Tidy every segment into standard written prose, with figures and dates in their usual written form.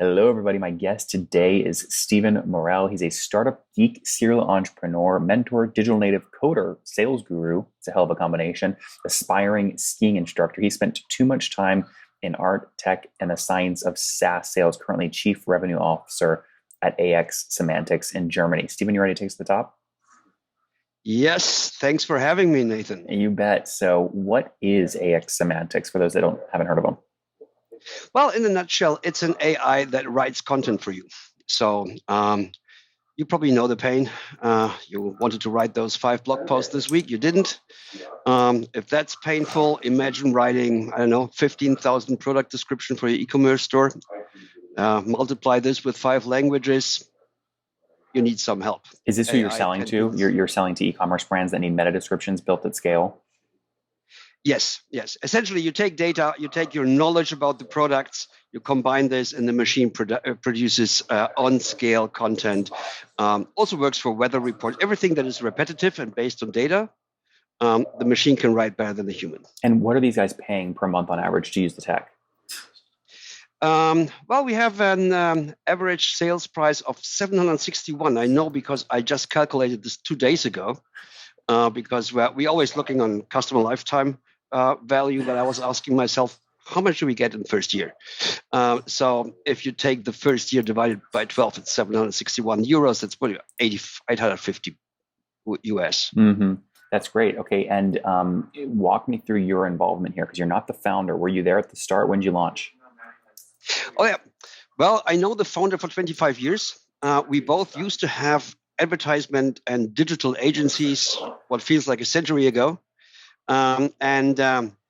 Hello, everybody. My guest today is Steven Morell. He's a startup geek, serial entrepreneur, mentor, digital native coder, sales guru. It's a hell of a combination. Aspiring skiing instructor. He spent too much time in art, tech, and the science of SaaS sales. Currently, chief revenue officer at AX Semantics in Germany. Steven, you ready to take us to the top? Yes, thanks for having me, Nathan. You bet. So, what is AX Semantics for those that haven't heard of them? Well, in a nutshell, it's an AI that writes content for you. So you probably know the pain. You wanted to write those 5 blog posts this week, you didn't. If that's painful, imagine writing, I don't know, 15,000 product description for your e-commerce store. Multiply this with 5 languages. You need some help. Is this who you're AI selling can do to? this. You're selling to e-commerce brands that need meta descriptions built at scale? Yes, yes. Essentially, you take data, you take your knowledge about the products, you combine this, and the machine produces on-scale content. Also works for weather reports. Everything that is repetitive and based on data, the machine can write better than the human. And what are these guys paying per month on average to use the tech? Well, we have an average sales price of 761. I know because I just calculated this 2 days ago. Because we're always looking on customer lifetime value, but I was asking myself, how much do we get in the first year? So if you take the first year divided by 12, it's 761 euros. That's what 850 US. Mm-hmm. That's great. Okay, and walk me through your involvement here because you're not the founder. Were you there at the start? When did you launch? Oh yeah. Well, I know the founder for 25 years. We both used to have advertisement and digital agencies, what feels like a century ago. And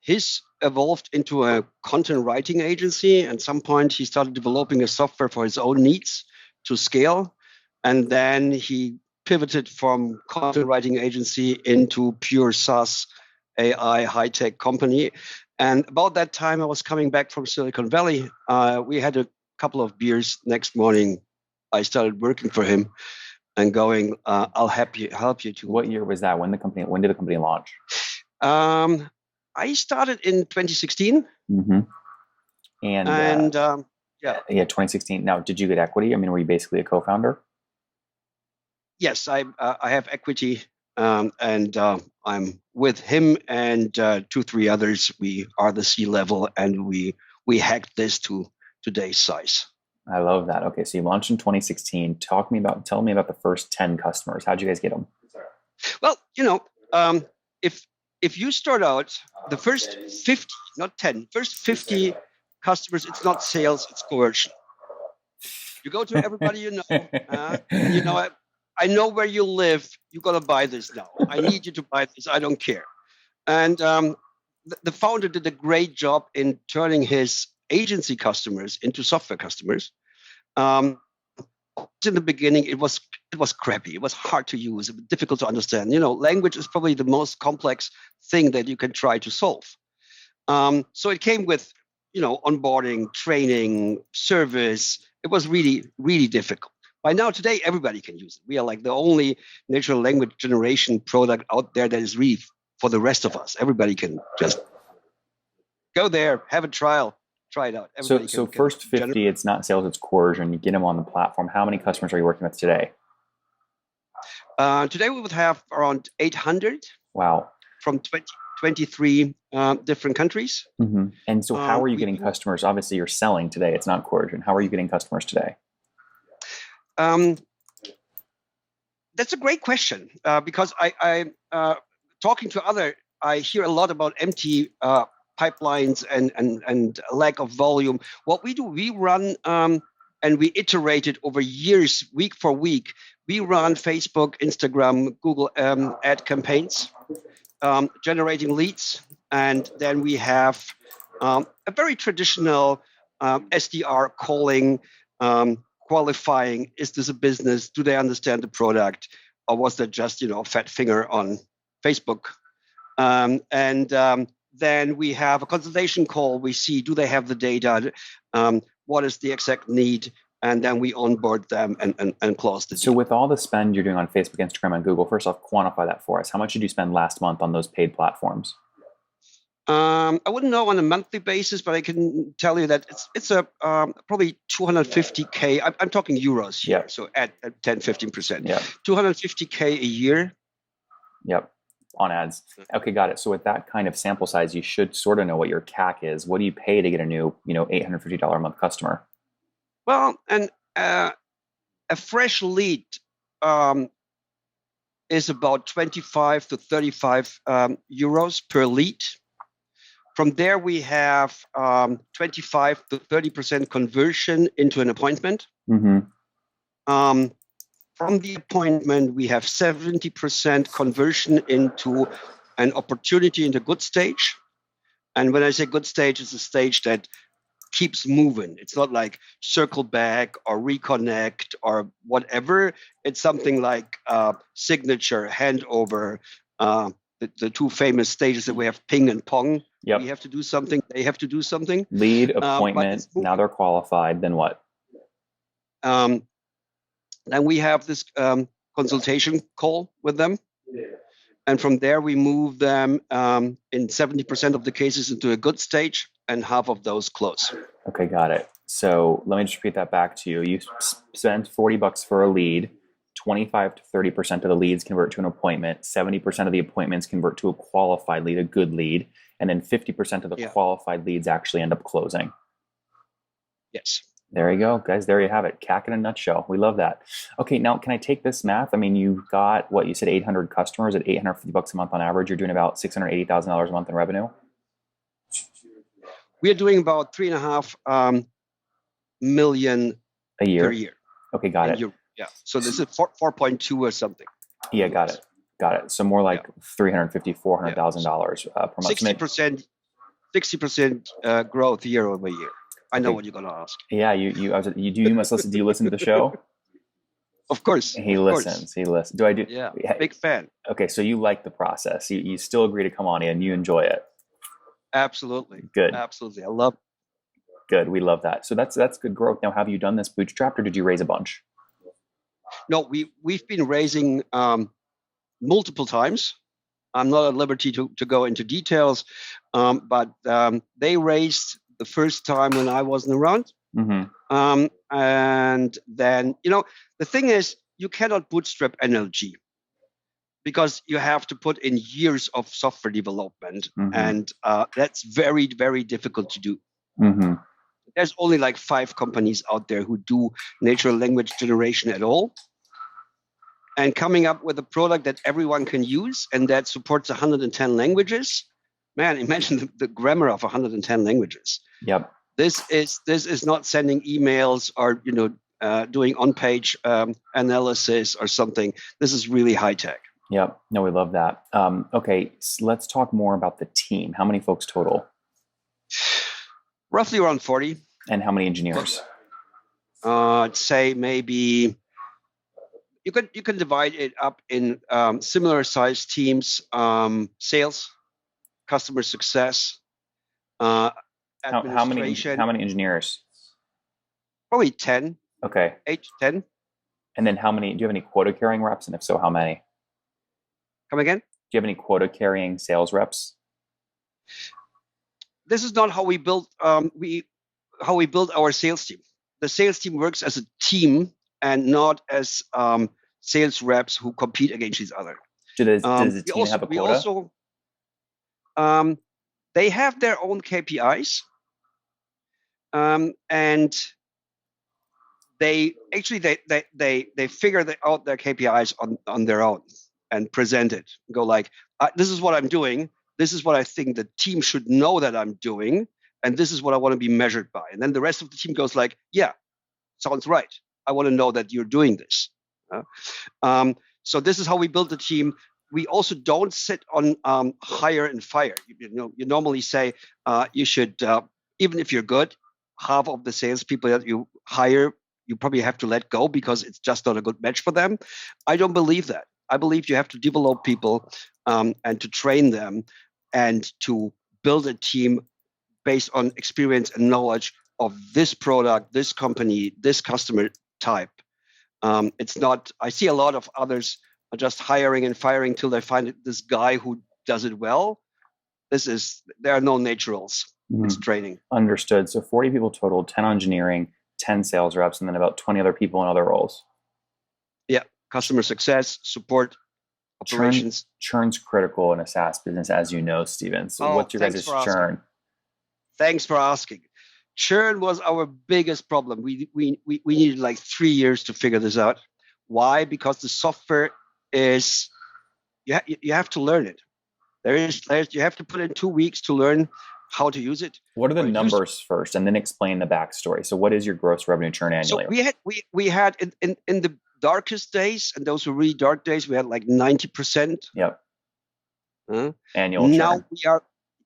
his evolved into a content writing agency. At some point, he started developing a software for his own needs to scale. And then he pivoted from content writing agency into pure SaaS AI high tech company. And about that time, I was coming back from Silicon Valley. We had a couple of beers. Next morning, I started working for him and going, I'll help you to. What year was that? When did the company launch? I started in 2016. Mm-hmm. And yeah. Yeah, 2016. Now, did you get equity? I mean, were you basically a co-founder? Yes, I have equity, and I'm with him and 2, 3 others. We are the C-level, and we hacked this to today's size. I love that. Okay, so you launched in 2016. Tell me about the first 10 customers. How'd you guys get them? Well, if you start out the first 50, not 10, first 50 customers, it's not sales, it's conversion. You go to everybody you know. I know where you live. You got to buy this now. I need you to buy this. I don't care. And the founder did a great job in turning his agency customers into software customers. In the beginning, it was crappy. It was hard to use, difficult to understand. Language is probably the most complex thing that you can try to solve. So it came with, onboarding, training, service. It was really, really difficult. By now, today, everybody can use it. We are like the only natural language generation product out there that is really for the rest of us. Everybody can just go there, have a trial, try it out. So first 50, it's not sales, it's coercion. You get them on the platform. How many customers are you working with today? Today, we would have around 800. Wow. From 23 different countries. Mm-hmm. And so how are you getting customers? Obviously, you're selling today. It's not coercion. How are you getting customers today? That's a great question because I talking to I hear a lot about empty pipelines and lack of volume. What we do, we run and we iterate it over years, week for week. We run Facebook, Instagram, Google ad campaigns, generating leads, and then we have a very traditional SDR calling. Qualifying, is this a business? Do they understand the product? Or was that just, a fat finger on Facebook? Then we have a consultation call. We see, do they have the data? What is the exact need? And then we onboard them and close the deal. So with all the spend you're doing on Facebook, Instagram, and Google, first off, quantify that for us. How much did you spend last month on those paid platforms? I wouldn't know on a monthly basis, but I can tell you that it's a probably 250K. I'm talking euros here, Yep. so at 10-15%. Yep. 250K a year. Yep. On ads. Okay, got it. So with that kind of sample size, you should sort of know what your CAC is. What do you pay to get a new, $850 a month customer? Well, and a fresh lead is about 25 to 35 euros per lead. From there, we have 25 to 30% conversion into an appointment. Mm-hmm. From the appointment, we have 70% conversion into an opportunity in the good stage. And when I say good stage, it's a stage that keeps moving. It's not like circle back or reconnect or whatever. It's something like signature, handover, the two famous stages that we have, ping and pong. Yep. We have to do something. They have to do something. Lead, appointment. Now they're qualified. Then what? Then we have this consultation call with them. And from there, we move them in 70% of the cases into a good stage, and half of those close. Okay, got it. So let me just repeat that back to you. You spend $40 for a lead. 25 to 30% of the leads convert to an appointment. 70% of the appointments convert to a qualified lead, a good lead. And then 50% of the qualified leads actually end up closing. Yes. There you go, guys. There you have it. CAC in a nutshell. We love that. Okay, now can I take this math? I mean, you've got what you said, 800 customers at $850 a month on average. You're doing about $680,000 a month in revenue. We are doing about 3.5 million a year. Per year. Okay, got it. Yeah. So this is 4.2 or something. Yeah, got it. Got it. So more like $350,000, $400,000 per month. 60% growth year over year. I know what you're going to ask. Yeah, you must listen. Do you listen to the show? Of course. He listens. He listens. Do I do? Yeah. Big fan. Okay, so you like the process. You still agree to come on in. You enjoy it. Absolutely. Good. Absolutely. I love it. Good. We love that. So that's good growth. Now, have you done this bootstrapped or did you raise a bunch? No, we've been raising multiple times. I'm not at liberty to go into details, but they raised the first time when I wasn't around. Mm-hmm. And then, the thing is, you cannot bootstrap NLG because you have to put in years of software development. Mm-hmm. And that's very, very difficult to do. Mm-hmm. There's only like 5 companies out there who do natural language generation at all. And coming up with a product that everyone can use and that supports 110 languages, man, imagine the grammar of 110 languages. Yep. This is not sending emails or doing on-page analysis or something. This is really high tech. Yep. No, we love that. Okay, so let's talk more about the team. How many folks total? Roughly around 40. And how many engineers? I'd say maybe you can divide it up in similar size teams: sales, customer success, administration. How many engineers? Probably 10. Okay. 8 to 10. And then do you have any quota carrying reps? And if so, how many? Come again? Do you have any quota carrying sales reps? This is not how we build our sales team. The sales team works as a team and not as sales reps who compete against each other. Does the team have a quota? They have their own KPIs, and they figure out their KPIs on their own and present it. Go like, this is what I'm doing. This is what I think the team should know that I'm doing, and this is what I want to be measured by. And then the rest of the team goes like, yeah, sounds right. I want to know that you're doing this. So this is how we build the team. We also don't sit on hire and fire. You normally say you should, even if you're good, half of the salespeople that you hire, you probably have to let go because it's just not a good match for them. I don't believe that. I believe you have to develop people and to train them and to build a team based on experience and knowledge of this product, this company, this customer type. It's not, I see a lot of others are just hiring and firing till they find this guy who does it well. there are no naturals. It's training. Understood. So 40 people total, 10 engineering, 10 sales reps, and then about 20 other people in other roles. Yeah, customer success, support, operations. Churn's critical in a SaaS business, as you know, Steven. So what's your guys' churn? Thanks for asking. Churn was our biggest problem. We needed like 3 years to figure this out. Why? Because the software is you have to learn it. You have to put in 2 weeks to learn how to use it. What are the numbers first, and then explain the backstory? So what is your gross revenue churn annually? So we had in the darkest days, and those were really dark days, we had like 90%. Yep. Annual churn. Now we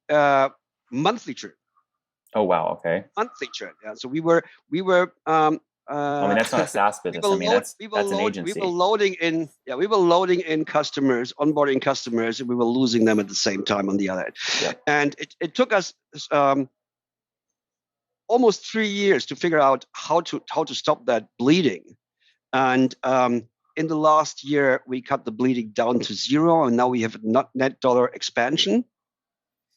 are monthly churn. Oh wow, okay. Monthly churn. Yeah. So we were I mean, that's not a SaaS business. I mean, that's an agency. We were loading in customers, onboarding customers, and we were losing them at the same time on the other end. Yep. And it took us almost 3 years to figure out how to stop that bleeding. And in the last year, we cut the bleeding down to 0, and now we have net dollar expansion.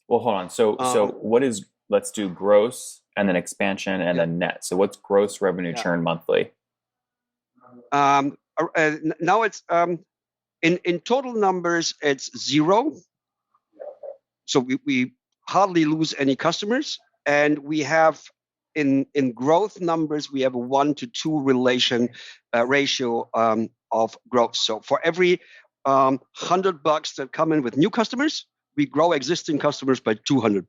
Well, hold on. So what is? Let's do gross, and then expansion, and then net. So what's gross revenue churn monthly? Now it's in total numbers, it's 0. So we hardly lose any customers, and we have in growth numbers, we have a 1-to-2 ratio of growth. So for every $100 that come in with new customers, we grow existing customers by $200.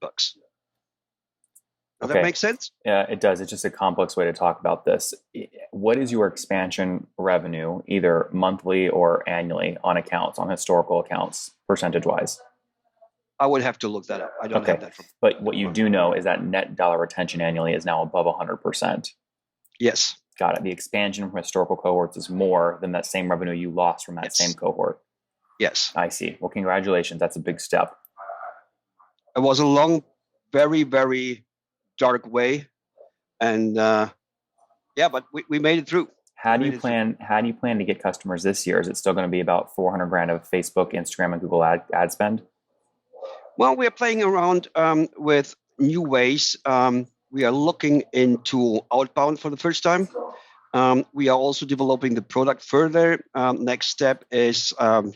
Does that make sense? Yeah, it does. It's just a complex way to talk about this. What is your expansion revenue, either monthly or annually, on accounts, on historical accounts, percentage-wise? I would have to look that up. I don't have that. But what you do know is that net dollar retention annually is now above 100%. Yes. Got it. The expansion from historical cohorts is more than that same revenue you lost from that same cohort. Yes. I see. Well, congratulations. That's a big step. It was a long, very, very dark way, and but we made it through. How do you plan to get customers this year? Is it still going to be about $400,000 of Facebook, Instagram, and Google ad spend? Well, we are playing around with new ways. We are looking into outbound for the first time. We are also developing the product further. Next step is I'm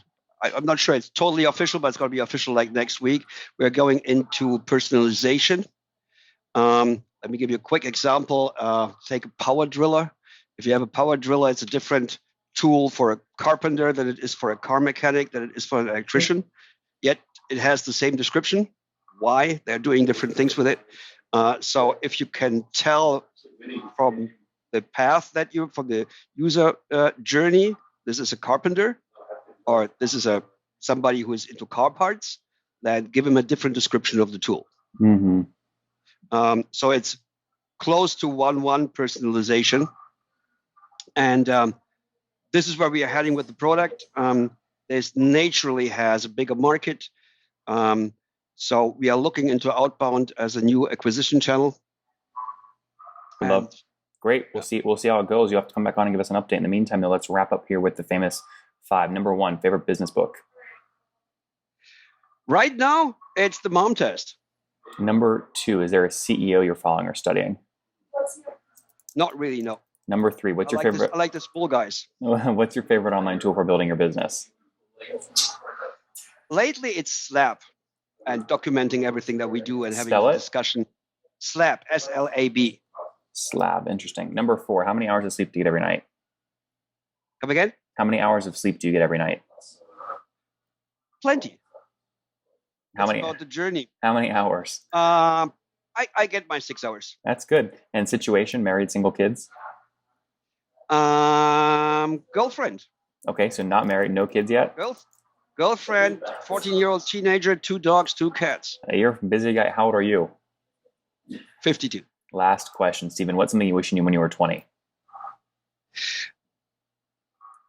not sure it's totally official, but it's going to be official like next week. We're going into personalization. Let me give you a quick example. Take a power driller. If you have a power driller, it's a different tool for a carpenter than it is for a car mechanic, than it is for an electrician. Yet it has the same description. Why? They're doing different things with it. So if you can tell from the path from the user journey, this is a carpenter, or this is somebody who is into car parts, then give him a different description of the tool. Mm-hmm. So it's close to 1-1 personalization. And this is where we are heading with the product. This naturally has a bigger market. So we are looking into outbound as a new acquisition channel. Great. We'll see how it goes. You have to come back on and give us an update. In the meantime, though, let's wrap up here with the famous 5. Number 1, favorite business book. Right now, it's the Mom Test. Number 2, is there a CEO you're following or studying? Not really, no. Number 3, what's your favorite? I like the school guys. What's your favorite online tool for building your business? Lately, it's Slab, and documenting everything that we do and having a discussion. Slab, S-L-A-B. Slab, interesting. Number 4, how many hours of sleep do you get every night? Come again? How many hours of sleep do you get every night? Plenty. How many? About the journey. How many hours? I get my 6 hours. That's good. And situation, married, single, kids? Girlfriend. Okay, so not married, no kids yet? Girlfriend, 14-year-old teenager, 2 dogs, 2 cats. You're a busy guy. How old are you? 52. Last question, Steven. What's something you wish you knew when you were 20?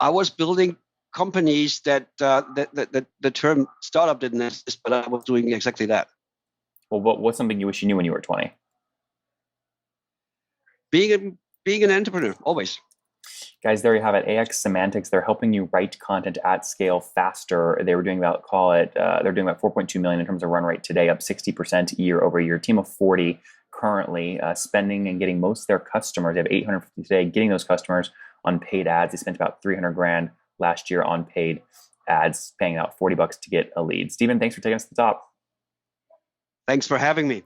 I was building companies that the term startup didn't exist, but I was doing exactly that. Well, what's something you wish you knew when you were 20? Being an entrepreneur, always. Guys, there you have it. AX Semantics, they're helping you write content at scale faster. They were doing about, they're doing about 4.2 million in terms of run rate today, up 60% year over year. Team of 40 currently spending and getting most of their customers. They have 850 today, getting those customers on paid ads. They spent about 300 grand last year on paid ads, paying out $40 to get a lead. Steven, thanks for taking us to the top. Thanks for having me.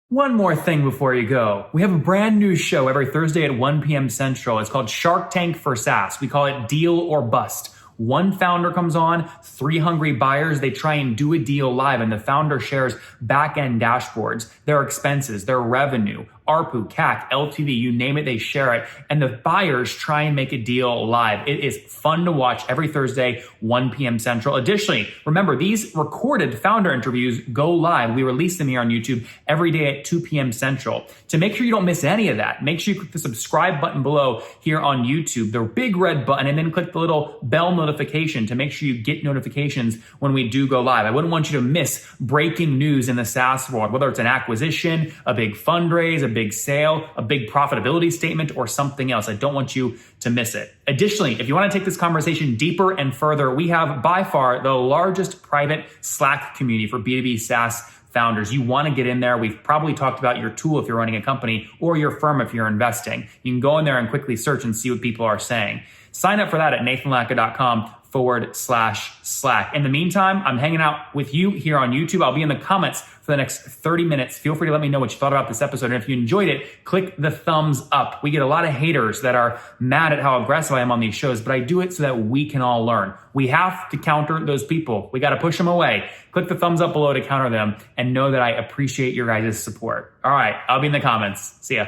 One more thing before you go. We have a brand new show every Thursday at 1 p.m. Central. It's called Shark Tank for SaaS. We call it Deal or Bust. One founder comes on, 3 hungry buyers, they try and do a deal live, and the founder shares back-end dashboards, their expenses, their revenue, ARPU, CAC, LTV, you name it, they share it. And the buyers try and make a deal live. It is fun to watch every Thursday, 1 p.m. Central. Additionally, remember, these recorded founder interviews go live. We release them here on YouTube every day at 2 p.m. Central. To make sure you don't miss any of that, make sure you click the subscribe button below here on YouTube, the big red button, and then click the little bell notification to make sure you get notifications when we do go live. I wouldn't want you to miss breaking news in the SaaS world, whether it's an acquisition, a big fundraise, a big sale, a big profitability statement, or something else. I don't want you to miss it. Additionally, if you want to take this conversation deeper and further, we have by far the largest private Slack community for B2B SaaS founders. You want to get in there. We've probably talked about your tool if you're running a company or your firm if you're investing. You can go in there and quickly search and see what people are saying. Sign up for that at nathanlatka.com/Slack. In the meantime, I'm hanging out with you here on YouTube. I'll be in the comments for the next 30 minutes. Feel free to let me know what you thought about this episode. And if you enjoyed it, click the thumbs up. We get a lot of haters that are mad at how aggressive I am on these shows, but I do it so that we can all learn. We have to counter those people. We got to push them away. Click the thumbs up below to counter them and know that I appreciate your guys' support. All right, I'll be in the comments. See ya.